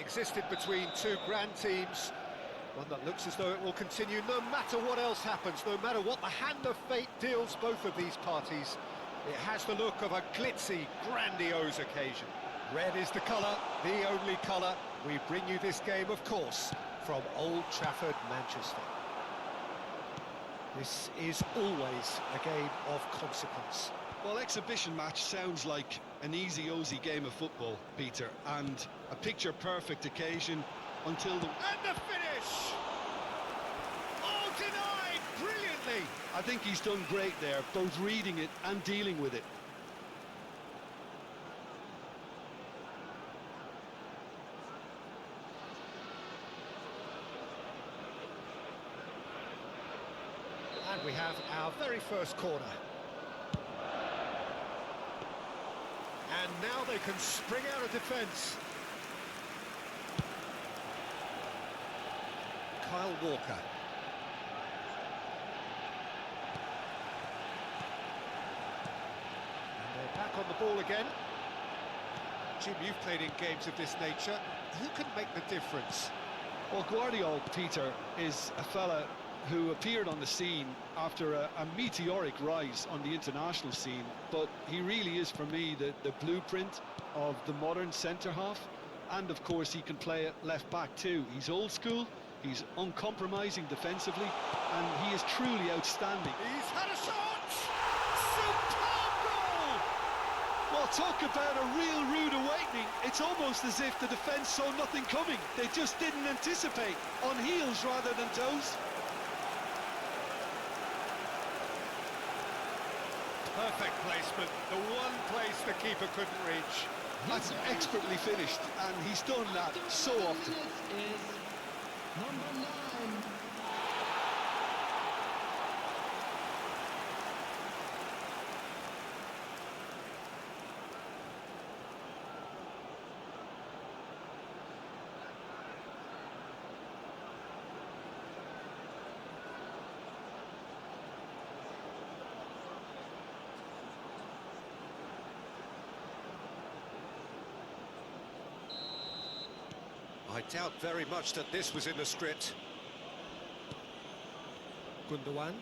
existed between two grand teams. One that looks as though it will continue no matter what else happens, no matter what the hand of fate deals both of these parties. It has the look of a glitzy, grandiose occasion. Red is the colour, the only colour. We bring you this game, of course, from Old Trafford, Manchester. This is always a game of consequence. Well, exhibition match sounds like an easy-ozy game of football, Peter, and a picture-perfect occasion until the... And the finish! Oh, denied brilliantly! I think he's done great there, both reading it and dealing with it. And we have our very first corner. And now they can spring out of defence. Kyle Walker. And they're back on the ball again. Jim, you've played in games of this nature. Who can make the difference? Well, Guardiola, Peter, is a fella who appeared on the scene after a meteoric rise on the international scene, but he really is, for me, the blueprint of the modern centre-half, and of course he can play at left-back too. He's old school, he's uncompromising defensively, and he is truly outstanding. He's had a shot! Superb goal! Well, talk about a real rude awakening. It's almost as if the defence saw nothing coming. They just didn't anticipate, on heels rather than toes. Perfect placement, the one place the keeper couldn't reach. That's expertly finished, and he's done that so often. Is number 9. I doubt very much that this was in the script. Gundogan.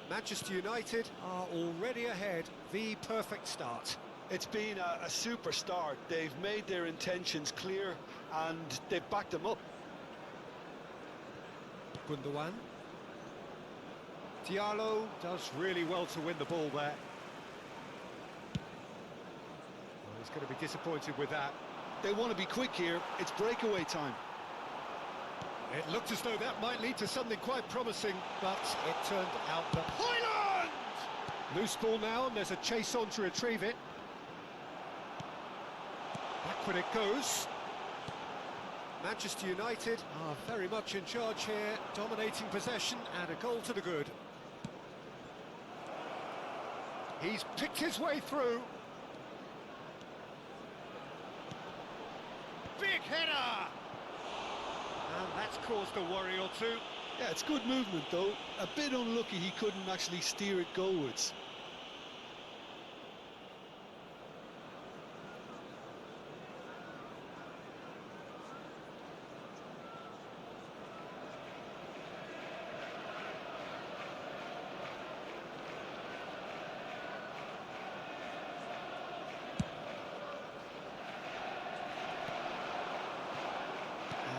Manchester United are already ahead. The perfect start. It's been a super start. They've made their intentions clear, and they've backed them up. Gundogan. Diallo does really well to win the ball there. Well, he's going to be disappointed with that. They want to be quick here. It's breakaway time. It looked as though that might lead to something quite promising, but it turned out that... Hoyland! Loose ball now, and there's a chase on to retrieve it. Backward it goes. Manchester United are very much in charge here, dominating possession, and a goal to the good. He's picked his way through. Big header! And that's caused a worry or two. Yeah, it's good movement, though. A bit unlucky he couldn't actually steer it goalwards.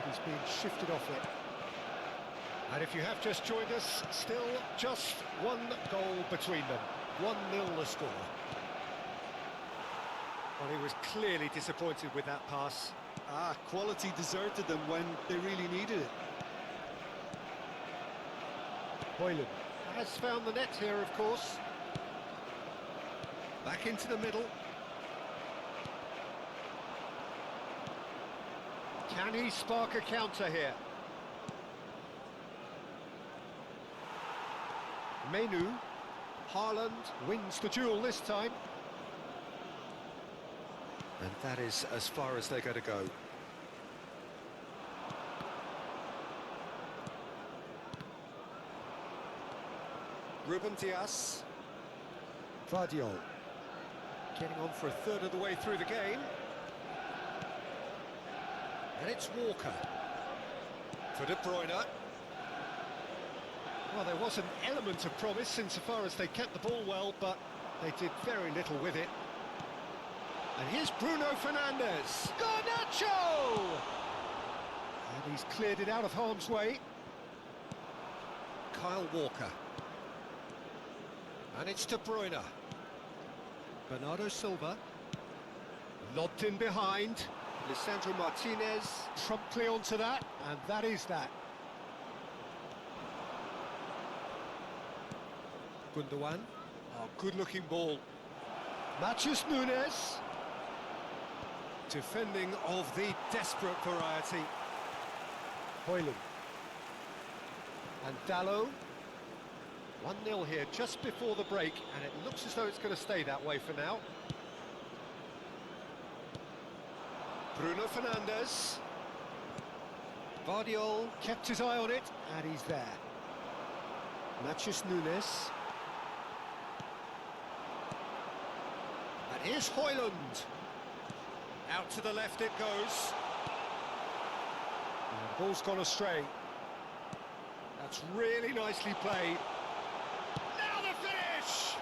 He's been shifted off it. And if you have just joined us, still just one goal between them. 1-0 the score. Well, he was clearly disappointed with that pass. Quality deserted them when they really needed it. Hoyland has found the net here, of course. Back into the middle. Can he spark a counter here? Menu. Haaland wins the duel this time. And that is as far as they're going to go. Ruben Dias. Vardiol. Getting on for a third of the way through the game. And it's Walker. For De Bruyne. Well, there was an element of promise insofar as they kept the ball well, but they did very little with it. And here's Bruno Fernandes. Garnacho! And he's cleared it out of harm's way. Kyle Walker. And it's De Bruyne. Bernardo Silva. Lobbed in behind. Lisandro Martinez promptly onto that, and that is that. Gundogan. Oh, good-looking ball. Matheus Nunes. Defending of the desperate variety. Højlund. And Dalot. 1-0 here just before the break, and it looks as though it's going to stay that way for now. Bruno Fernandes. Guardiola kept his eye on it, and he's there. Matheus Nunes. And here's Højlund. Out to the left it goes. And the ball's gone astray. That's really nicely played. Now the finish!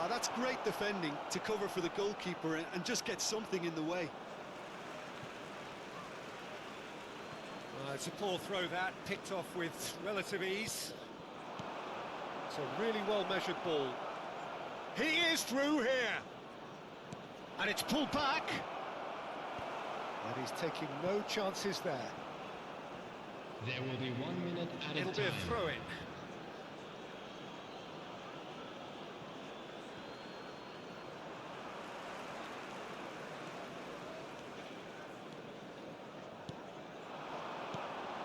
That's great defending to cover for the goalkeeper and just get something in the way. It's a poor throw that, picked off with relative ease. It's a really well-measured ball. He is through here! And it's pulled back. And he's taking no chances there. There will be 1 minute at a time. It'll be a throw-in.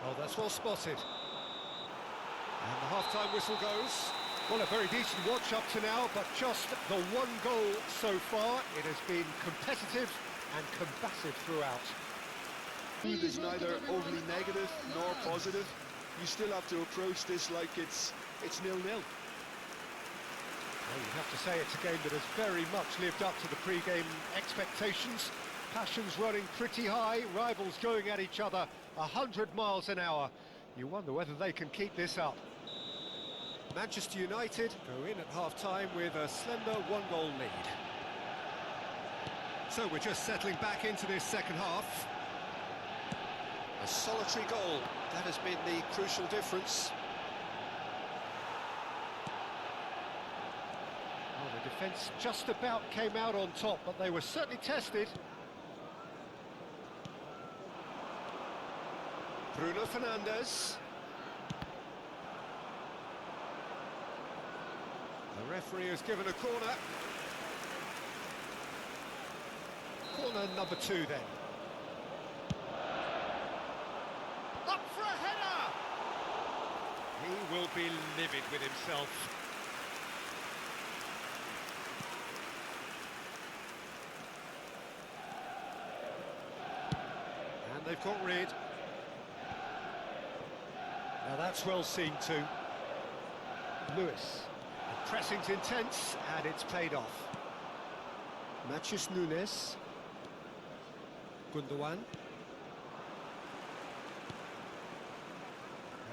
Oh, that's well spotted. And the half-time whistle goes. Well, a very decent watch up to now, but just the one goal so far. It has been competitive and combative throughout. Food is neither overly negative nor positive. You still have to approach this like it's 0-0. Well, you have to say it's a game that has very much lived up to the pre-game expectations. Passions running pretty high, rivals going at each other 100 miles an hour. You wonder whether they can keep this up. Manchester United go in at half-time with a slender one-goal lead. So we're just settling back into this second half. A solitary goal, that has been the crucial difference. Well, the defence just about came out on top, but they were certainly tested. Bruno Fernandes. The referee has given a corner. Corner number 2 then. Up for a header! He will be livid with himself. And they've got rid. Now that's well seen too. Lewis. The pressing's intense and it's paid off. Matheus Nunes. Gundogan.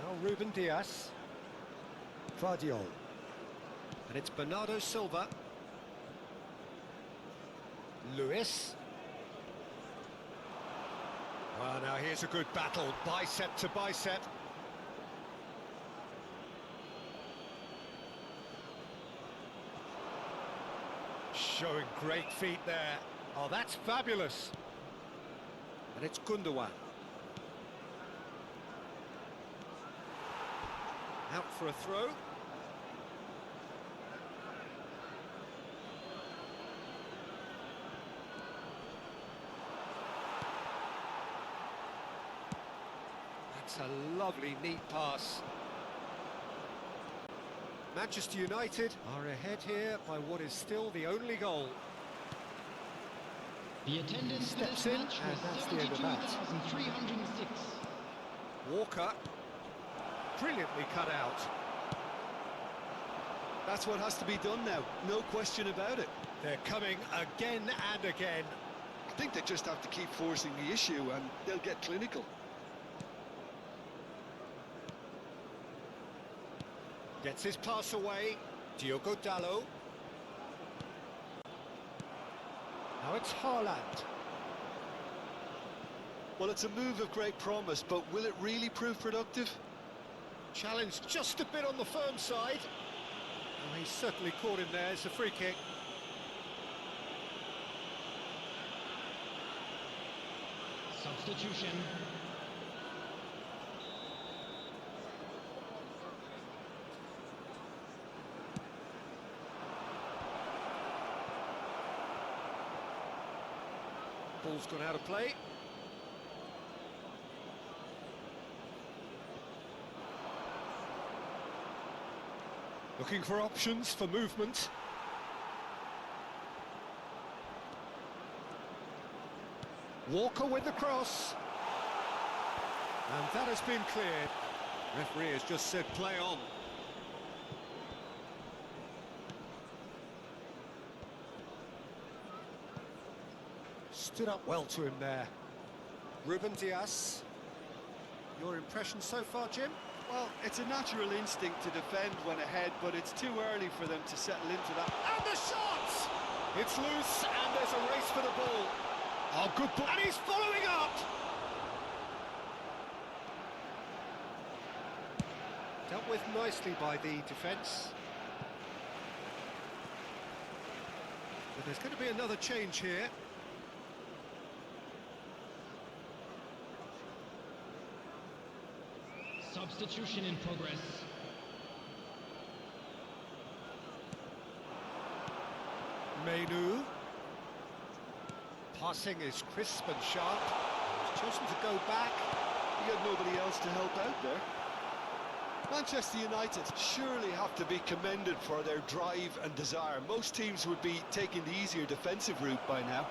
Now Ruben Dias. Guardiola. And it's Bernardo Silva. Lewis. Well, now here's a good battle, bicep to bicep. Showing great feet there. Oh, that's fabulous. And it's Gundogan. Out for a throw. That's a lovely, neat pass. Manchester United are ahead here by what is still the only goal. The attendance Steps for this in, match and was that's the end of that. 72,306. Walker, brilliantly cut out. That's what has to be done now, no question about it. They're coming again and again. I think they just have to keep forcing the issue and they'll get clinical. Gets his pass away. Diogo Dalot. Now it's Haaland. Well, it's a move of great promise, but will it really prove productive? Challenge just a bit on the firm side. Oh, he's certainly caught him there. It's a free kick. Substitution. Ball's gone out of play. Looking for options for movement. Walker with the cross. And that has been cleared. Referee has just said play on. Stood up well to him there. Ruben Dias. Your impression so far, Jim? Well, it's a natural instinct to defend when ahead, but it's too early for them to settle into that. And the shot! It's loose, and there's a race for the ball. Oh, good ball. And he's following up! Dealt with nicely by the defence. But there's going to be another change here. Substitution in progress. Menu. Passing is crisp and sharp. He's chosen to go back. He had nobody else to help out there. Manchester United surely have to be commended for their drive and desire. Most teams would be taking the easier defensive route by now.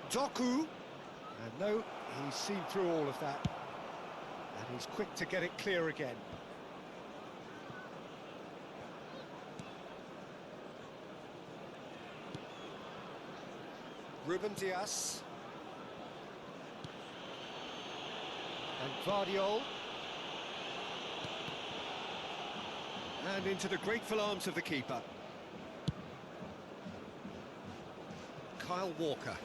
Doku. And no, he's seen through all of that. And he's quick to get it clear again. Ruben Dias. And Guardiola. And into the grateful arms of the keeper. Kyle Walker.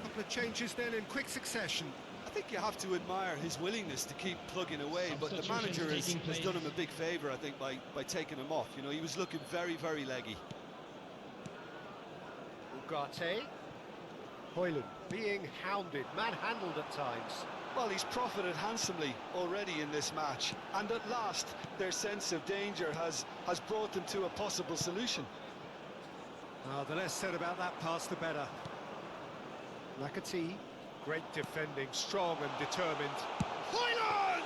Couple of changes then in quick succession. I think you have to admire his willingness to keep plugging away, but the manager has done him a big favour, I think, by taking him off. You know, he was looking very, very leggy. Ugarte. Højlund being hounded, manhandled at times. Well, he's profited handsomely already in this match, and at last their sense of danger has brought them to a possible solution. The less said about that pass, the better. Lacazette, great defending, strong and determined. Højlund!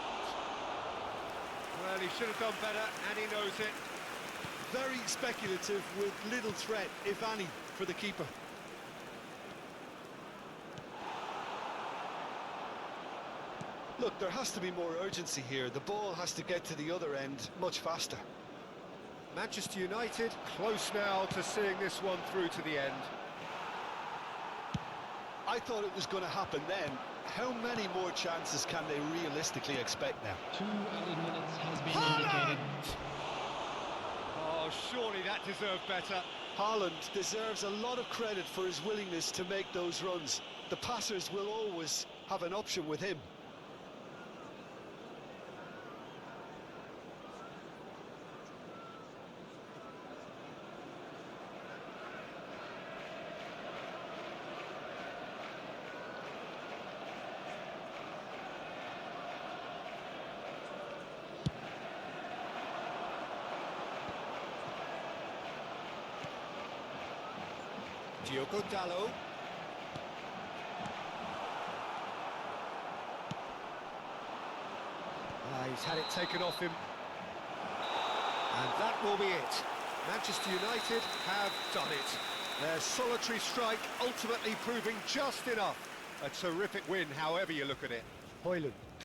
Well, he should have done better, and he knows it. Very speculative with little threat, if any, for the keeper. Look, there has to be more urgency here. The ball has to get to the other end much faster. Manchester United close now to seeing this one through to the end. I thought it was going to happen then. How many more chances can they realistically expect now? 2 added minutes has been Haaland! indicated. Oh, surely that deserved better. Haaland deserves a lot of credit for his willingness to make those runs. The passers will always have an option with him. Diogo Dalot. He's had it taken off him. And that will be it. Manchester United have done it. Their solitary strike ultimately proving just enough. A terrific win, however you look at it. Højlund